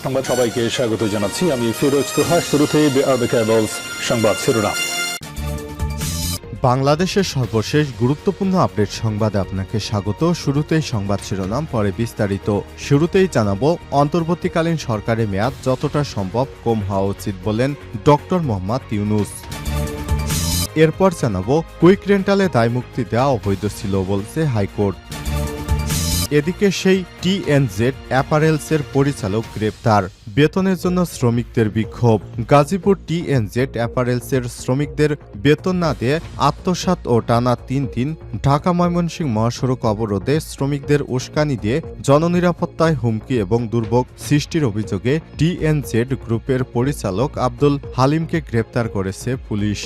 সংবাদ সবাইকে স্বাগত জানাচ্ছি। আমি ফিরোজ তোহা। শুরুতেই সংবাদ শিরোনাম। বাংলাদেশের সর্বশেষ গুরুত্বপূর্ণ আপডেট সংবাদে আপনাকে স্বাগত। শুরুতেই সংবাদ শিরোনাম, পরে বিস্তারিত। শুরুতেই জানাবো, অন্তর্বর্তীকালীন সরকারের মেয়াদ যতটা সম্ভব কম হওয়া উচিত বলেন ডক্টর মোহাম্মদ ইউনূস। এরপর জানাবো, কুইক রেন্টালে দায়মুক্তি দেওয়া অবৈধ ছিল বলছে হাইকোর্ট। এদিকে সেই টিএনজেড অ্যাপারেলসের পরিচালক গ্রেপ্তার, বেতনের জন্য শ্রমিকদের বিক্ষোভ। গাজীপুর টিএনজেড অ্যাপারেলসের শ্রমিকদের বেতন না দিয়ে আত্মসাৎ ও টানা 3 দিন ঢাকা ময়মনসিংহ মহাসড়ক অবরোধে শ্রমিকদের উস্কানি দিয়ে জননিরাপত্তায় হুমকি এবং দুর্ভোগ সৃষ্টির অভিযোগে টিএনজেড গ্রুপের পরিচালক আব্দুল হালিমকে গ্রেপ্তার করেছে পুলিশ।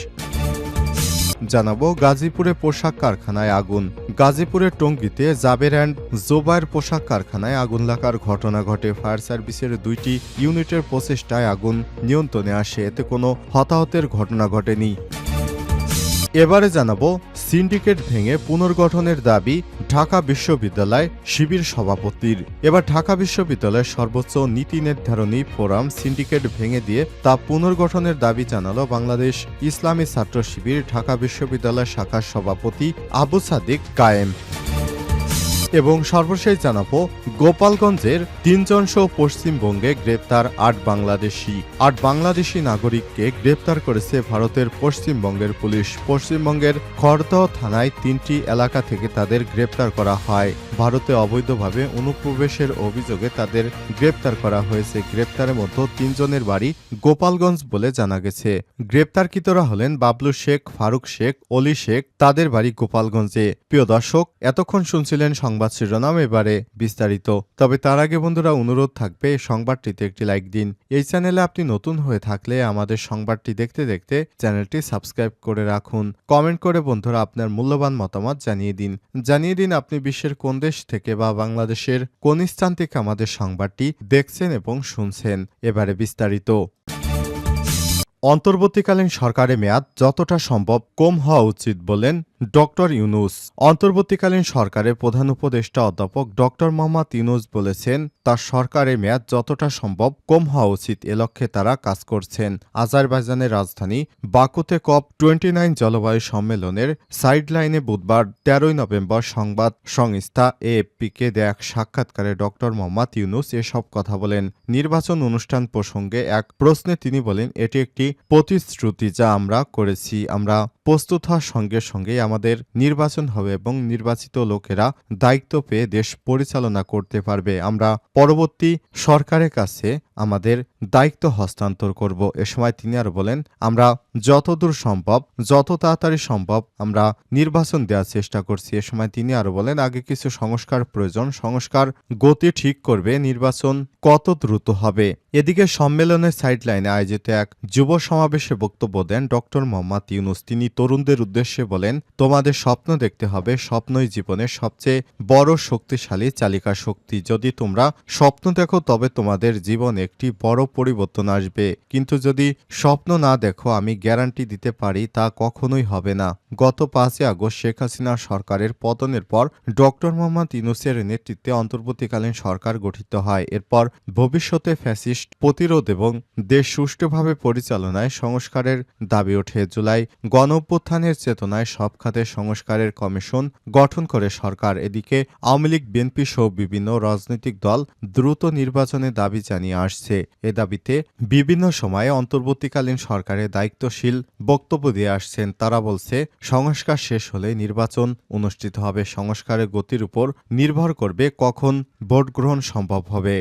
জানাবো, গাজীপুরে পোশাক কারখানায় আগুন। গাজীপুরের টঙ্গীতে জাবের অ্যান্ড জোবায়ের পোশাক কারখানায় আগুন লাগার ঘটনা ঘটে। ফায়ার সার্ভিসের 2টি ইউনিটের প্রচেষ্টায় আগুন নিয়ন্ত্রণে আসে, এতে কোনো হতাহতের ঘটনা ঘটেনি। এবারে জানাবো, সিন্ডিকেট ভেঙে পুনর্গঠনের দাবি ঢাকা বিশ্ববিদ্যালয় শিবির সভাপতির। এবার ঢাকা বিশ্ববিদ্যালয়ের সর্বোচ্চ নীতি নির্ধারণী ফোরাম সিন্ডিকেট ভেঙে দিয়ে তা পুনর্গঠনের দাবি জানালো বাংলাদেশ ইসলামী ছাত্র শিবির ঢাকা বিশ্ববিদ্যালয় শাখার সভাপতি আবু সাদিক কায়েম। এবং সর্বশেষ জানাবো, গোপালগঞ্জের 3 জন সহ পশ্চিমবঙ্গে গ্রেপ্তার 8 বাংলাদেশি নাগরিককে গ্রেপ্তার করেছে ভারতের পশ্চিমবঙ্গের পুলিশ। পশ্চিমবঙ্গের খড়দহ থানায় 3টি এলাকা থেকে তাদের গ্রেপ্তার করা হয়। ভারতে অবৈধভাবে অনুপ্রবেশের অভিযোগে তাদের গ্রেপ্তার করা হয়েছে। গ্রেপ্তারের মধ্যে 3 জনের বাড়ি গোপালগঞ্জ বলে জানা গেছে। গ্রেপ্তারকৃতরা হলেন বাবলু শেখ, ফারুক শেখ, অলি শেখ, তাদের বাড়ি গোপালগঞ্জে। প্রিয় দর্শক, এতক্ষণ শুনছিলেন সংবাদ শিরোনাম, এবারে বিস্তারিত। তবে তার আগে বন্ধুরা, অনুরোধ থাকবে সংবাদটিতে একটি লাইক দিন। এই চ্যানেলে আপনি নতুন হয়ে থাকলে আমাদের সংবাদটি দেখতে দেখতে চ্যানেলটি সাবস্ক্রাইব করে রাখুন। কমেন্ট করে বন্ধুরা আপনার মূল্যবান মতামত জানিয়ে দিন আপনি বিশ্বের কোন দেশ থেকে বা বাংলাদেশের কোন স্থান থেকে আমাদের সংবাদটি দেখছেন এবং শুনছেন। এবারে বিস্তারিত। অন্তর্বর্তীকালীন সরকারের মেয়াদ যতটা সম্ভব কম হওয়া উচিত বলেন ডক্টর ইউনূস। অন্তর্বর্তীকালীন সরকারের প্রধান উপদেষ্টা অধ্যাপক ডক্টর মোহাম্মদ ইউনূস বলেছেন, তার সরকারের মেয়াদ যতটা সম্ভব কম হওয়া উচিত, এ লক্ষ্যে তারা কাজ করছেন। আজারবাইজানের রাজধানী বাকুতে COP29 জলবায়ু সম্মেলনের সাইডলাইনে বুধবার 13 নভেম্বর সংবাদ সংস্থা এএফপিকে দেয়া এক সাক্ষাৎকারে ডক্টর মোহাম্মদ ইউনূস এসব কথা বলেন। নির্বাচন অনুষ্ঠান প্রসঙ্গে এক প্রশ্নে তিনি বলেন, এটি একটি প্রতিশ্রুতি যা আমরা করেছি। আমরা প্রস্তুত হওয়ার সঙ্গে সঙ্গেই আমাদের নির্বাচন হবে এবং নির্বাচিত লোকেরা দায়িত্ব পেয়ে দেশ পরিচালনা করতে পারবে। আমরা পরবর্তী সরকারের কাছে আমাদের দায়িত্ব হস্তান্তর করব। এ সময় তিনি আরো বলেন, আমরা যতদূর সম্ভব যত তাড়াতাড়ি সম্ভব আমরা নির্বাচন দেওয়ার চেষ্টা করছি। এ সময় তিনি আরো বলেন, আগে কিছু সংস্কার প্রয়োজন, সংস্কার গতি ঠিক করবে, নির্বাচন কত দ্রুত হবে। এদিকে সম্মেলনের সাইডলাইনে আয়োজিত এক যুব সমাবেশে বক্তব্য দেন ডক্টর মোহাম্মদ ইউনূস। তিনি তরুণদের উদ্দেশ্যে বলেন, তোমাদের স্বপ্ন দেখতে হবে, স্বপ্নই জীবনের সবচেয়ে বড় শক্তিশালী চালিকা শক্তি। যদি তোমরা স্বপ্ন দেখো তবে তোমাদের জীবনে একটি বড় পরিবর্তন আসবে, কিন্তু যদি স্বপ্ন না দেখো আমি গ্যারান্টি দিতে পারি তা কখনোই হবে না। গত 5 আগস্ট শেখ হাসিনা সরকারের পতনের পর ডক্টর মোহাম্মদ ইউনূসের নেতৃত্বে অন্তর্বর্তীকালীন সরকার গঠিত হয়। এরপর ভবিষ্যতে ফ্যাসিস্ট প্রতিরোধ এবং দেশ সুষ্ঠুভাবে পরিচালনায় সংস্কারের দাবি ওঠে। জুলাই গণঅভ্যুত্থানের চেতনায় সব খাতে সংস্কারের কমিশন গঠন করে সরকার। এদিকে আওয়ামী লীগ, বিএনপি সহ বিভিন্ন রাজনৈতিক দল দ্রুত নির্বাচনের দাবি জানিয়ে আসছে। এ দাবিতে বিভিন্ন সময়ে অন্তর্বর্তীকালীন সরকারের দায়িত্বশীল বক্তব্য দিয়ে আসছেন। তারা বলছে, সংস্কার শেষ হলে নির্বাচন অনুষ্ঠিত হবে। সংস্কারের গতির উপর নির্ভর করবে কখন ভোট গ্রহণ সম্ভব হবে।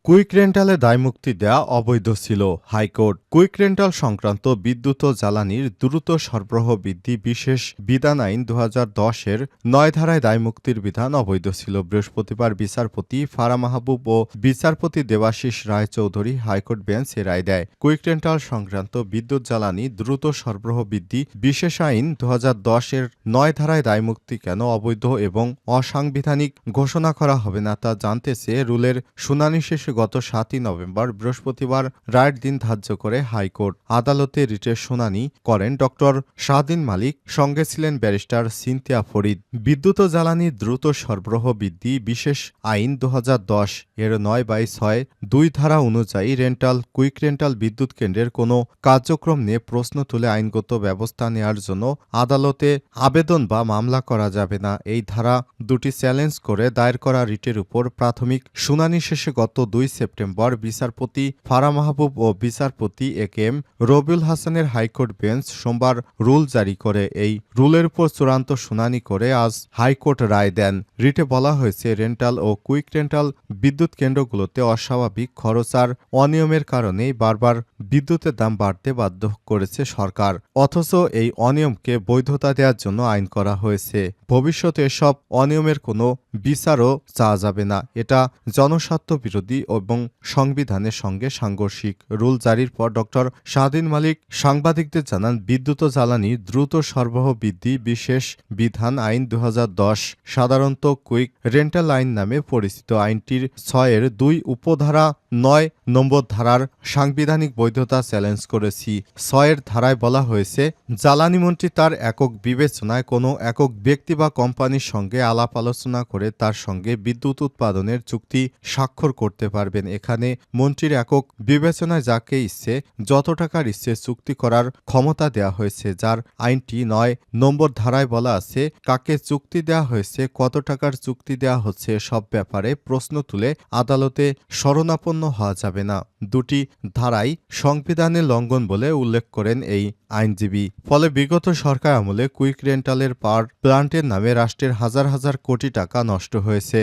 কুইক রেন্টালে দায়মুক্তি দেয়া অবৈধ ছিল, হাইকোর্ট। কুইক রেন্টাল সংক্রান্ত বিদ্যুৎ ও জ্বালানির দ্রুত সরবরাহ বৃদ্ধি বিশেষ বিধান আইন 2010-এর 9 ধারায় দায়মুক্তির বিধান অবৈধ ছিল। বৃহস্পতিবার বিচারপতি ফারা মাহবুব ও বিচারপতি দেবাশিস রায় চৌধুরী হাইকোর্ট বেঞ্চ এ রায় দেয়। কুইক রেন্টাল সংক্রান্ত বিদ্যুৎ জ্বালানি দ্রুত সরবরাহ বৃদ্ধি বিশেষ আইন 2010-এর 9 ধারায় দায়মুক্তি কেন অবৈধ এবং অসাংবিধানিক ঘোষণা করা হবে না তা জানতে চেয়ে রুলের শুনানি শেষে শেষে গত 7ই নভেম্বর বৃহস্পতিবার রায়ের দিন ধার্য করে হাইকোর্ট আদালতে রিটের শুনানি করেন ডক্টর শাহদিন মালিক। সঙ্গে ছিলেন ব্যারিস্টার সিনথিয়া ফরিদ। বিদ্যুৎ ও জ্বালানি দ্রুত সরবরাহ বৃদ্ধি বিশেষ আইন 2010 এর 9/6 ধারা অনুযায়ী কুইক রেন্টাল বিদ্যুৎ কেন্দ্রের কোনো কার্যক্রম নিয়ে প্রশ্ন তুলে আইনগত ব্যবস্থা নেওয়ার জন্য আদালতে আবেদন বা মামলা করা যাবে না। এই ধারা দুটি চ্যালেঞ্জ করে দায়ের করা রিটের উপর প্রাথমিক শুনানি শেষে গত 2 সেপ্টেম্বর বিচারপতি ফারা মাহবুব ও বিচারপতি এ.কে.এম. রবিউল হাসানের হাইকোর্ট বেঞ্চ সোমবার রুল জারি করে। এই রুলের উপর চূড়ান্ত শুনানি করে আজ হাইকোর্ট রায় দেন। রিটে বলা হয়েছে, রেন্টাল ও কুইক রেন্টাল বিদ্যুৎ কেন্দ্রগুলোতে অস্বাভাবিক খরচ আর অনিয়মের কারণেই বারবার বিদ্যুতের দাম বাড়তে বাধ্য করেছে সরকার। অথচ এই অনিয়মকে বৈধতা দেওয়ার জন্য আইন করা হয়েছে। ভবিষ্যতে এসব অনিয়মের কোনো বিচারও চাওয়া যাবে না। এটা জনস্বার্থ বিরোধী এবং সংবিধানের সঙ্গে সাংঘর্ষিক। রুল জারির পর ডক্টর শাহদিন মালিক সাংবাদিকদের জানান, বিদ্যুৎ ও জ্বালানি দ্রুত সরবরাহ বৃদ্ধি বিশেষ বিধান আইন 2010 সাধারণত কুইক রেন্টাল আইন নামে পরিচিত। আইনটির 6-2 উপধারা 9 নম্বর ধারার সাংবিধানিক বৈধতা চ্যালেঞ্জ করেছি। 6 ধারায় বলা হয়েছে, জ্বালানিমন্ত্রী তার একক বিবেচনায় কোনো একক ব্যক্তি বা কোম্পানির সঙ্গে আলাপ আলোচনা করে তার সঙ্গে বিদ্যুৎ উৎপাদনের চুক্তি স্বাক্ষর করতে পারবেন। এখানে মন্ত্রীর একক বিবেচনায় যাকে ইচ্ছে যত টাকার ইচ্ছে চুক্তি করার ক্ষমতা দেওয়া হয়েছে। যার আইনটি 9 নম্বর ধারায় বলা আছে, কাকে চুক্তি দেওয়া হয়েছে, কত টাকার চুক্তি দেওয়া হচ্ছে, সব ব্যাপারে প্রশ্ন তুলে আদালতে শরণাপন্ন হওয়া যাবে না। দুটি ধারাই সংবিধানের লঙ্ঘন বলে উল্লেখ করেন এই আইনজীবী। ফলে বিগত সরকার আমলে কুইক রেন্টালের পাওয়ার প্লান্টের নামে রাষ্ট্রের হাজার হাজার কোটি টাকা নষ্ট হয়েছে।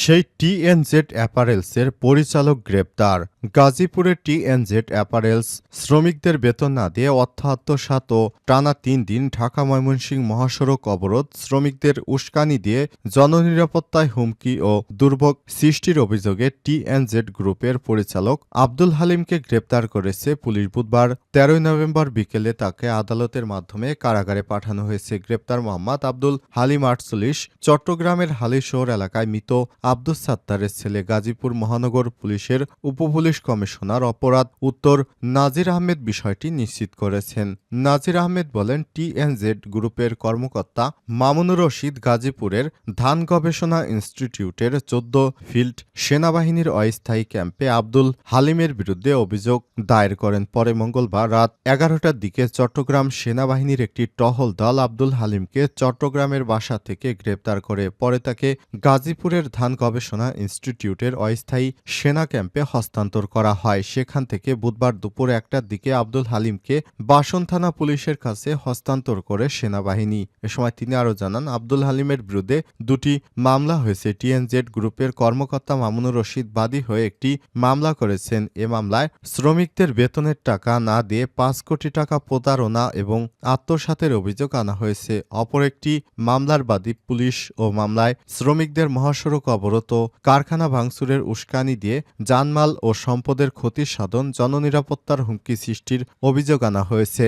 সেই টিএনজেড অ্যাপারেলসের পরিচালক গ্রেপ্তার। গাজীপুরের টিএনজেড অ্যাপারেলস শ্রমিকদের বেতন না দিয়ে অর্থ আত্মসাৎ ও টানা 3 দিন ঢাকা ময়মনসিংহ মহাসড়ক অবরোধ, শ্রমিকদের উস্কানি দিয়ে জননিরাপত্তায় হুমকি ও দুর্ভোগ সৃষ্টির অভিযোগে টিএনজেড গ্রুপের পরিচালক আব্দুল হালিমকে গ্রেপ্তার করেছে পুলিশ। বুধবার 13 নভেম্বর বিকেলে তাকে আদালতের মাধ্যমে কারাগারে পাঠানো হয়েছে। গ্রেপ্তার মোহাম্মদ আব্দুল হালিম 48, চট্টগ্রামের হালিশহর এলাকায় মৃত আব্দুস সাত্তারের ছেলে। গাজীপুর মহানগর পুলিশের উপপুলিশ কমিশনার অপরাধ উত্তর নাজির আহমেদ বিষয়টি নিশ্চিত করেছেন। নাজির আহমেদ বলেন, টিএনজেড গ্রুপের কর্মকর্তা মামুনুর রশিদ গাজীপুরের ধান গবেষণা ইনস্টিটিউটের 14 ফিল্ড সেনাবাহিনীর অস্থায়ী ক্যাম্পে আব্দুল হালিমের বিরুদ্ধে অভিযোগ দায়ের করেন। পরে মঙ্গলবার রাত 11টার দিকে চট্টগ্রাম সেনাবাহিনীর একটি টহল দল আব্দুল হালিমকে চট্টগ্রামের বাসা থেকে গ্রেপ্তার করে। পরে তাকে গাজীপুরের ধান গবেষণা ইনস্টিটিউটের অস্থায়ী সেনা ক্যাম্পে হস্তান্তর করা হয়। সেখান থেকে বুধবার দুপুর 1টার দিকে আব্দুল হালিমকে বাসন থানা পুলিশের কাছে হস্তান্তর করে সেনাবাহিনী। এ সময় তিনি আরও জানান, আব্দুল হালিমের বিরুদ্ধে 2টি মামলা হয়েছে। টিএনজেড গ্রুপের কর্মকর্তা মামুনুর রশিদ বাদী হয়ে একটি মামলা করেছেন। এ মামলায় শ্রমিকদের বেতনের টাকা না দিয়ে 5 কোটি টাকা প্রতারণা এবং আত্মসাতের অভিযোগ আনা হয়েছে। অপর একটি মামলার বাদী পুলিশ ও মামলায় শ্রমিকদের মহাসড়ক অবরোধ ও কারখানা ভাঙচুরের উস্কানি দিয়ে জানমাল ও সম্পদের ক্ষতি সাধন, জননিরাপত্তার হুমকি সৃষ্টির অভিযোগ আনা হয়েছে।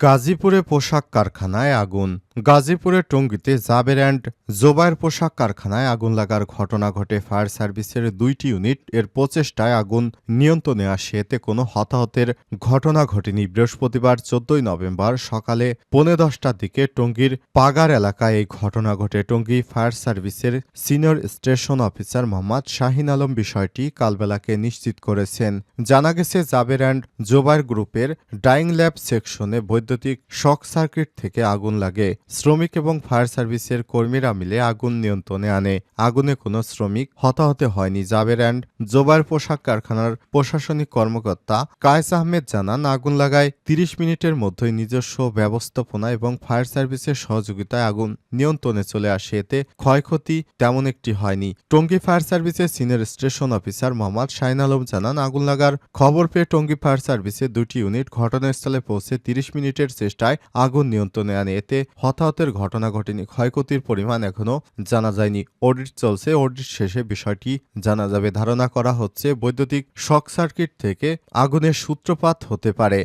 গাজীপুরে পোশাক কারখানায় আগুন। গাজীপুরের টঙ্গীতে জাবের অ্যান্ড জোবায়ের পোশাক কারখানায় আগুন লাগার ঘটনা ঘটে। ফায়ার সার্ভিসের 2টি ইউনিট এর প্রচেষ্টায় আগুন নিয়ন্ত্রণে আসে। এতে কোনো হতাহতের ঘটনা ঘটেনি। বৃহস্পতিবার 14 নভেম্বর সকালে 10:15টার দিকে টঙ্গীর পাগার এলাকায় এই ঘটনা ঘটে। টঙ্গী ফায়ার সার্ভিসের senior station officer Mohammad Shahin Alam বিষয়টি কালবেলাকে নিশ্চিত করেছেন। জানা গেছে, জাবের অ্যান্ড জোবায়ের গ্রুপের ডাইং ল্যাব সেকশনে বৈদ্যুতিক শক সার্কিট থেকে আগুন লাগে। শ্রমিক এবং ফায়ার সার্ভিসের কর্মীরা মিলে আগুন নিয়ন্ত্রণে আনে। আগুনে কোনো শ্রমিক হতাহত হয়নি। জাবের অ্যান্ড জোবায়ের পোশাক কারখানার প্রশাসনিক কর্মকর্তা কায়েস আহমেদ জানান, আগুন লাগায় 30 মিনিটের মধ্যেই নিজস্ব ব্যবস্থাপনা এবং ফায়ার সার্ভিসের সহযোগিতায় আগুন নিয়ন্ত্রণে চলে আসে। এতে ক্ষয়ক্ষতি তেমন একটি হয়নি। টঙ্গী ফায়ার সার্ভিসের senior station officer Mohammad Shahin Alam জানান, আগুন লাগার খবর পেয়ে টঙ্গী ফায়ার সার্ভিসের 2টি ইউনিট ঘটনাস্থলে পৌঁছে 30 মিনিটের চেষ্টায় আগুন নিয়ন্ত্রণে আনে। এতে হতাহতের ঘটনা ঘটেনি। ক্ষয়ক্ষতির পরিমাণ এখনও জানা যায়নি। অডিট চলছে। অডিট শেষে বিষয়টি জানা যাবে। ধারণা করা হচ্ছে, বৈদ্যুতিক শক সার্কিট থেকে আগুনের সূত্রপাত হতে পারে।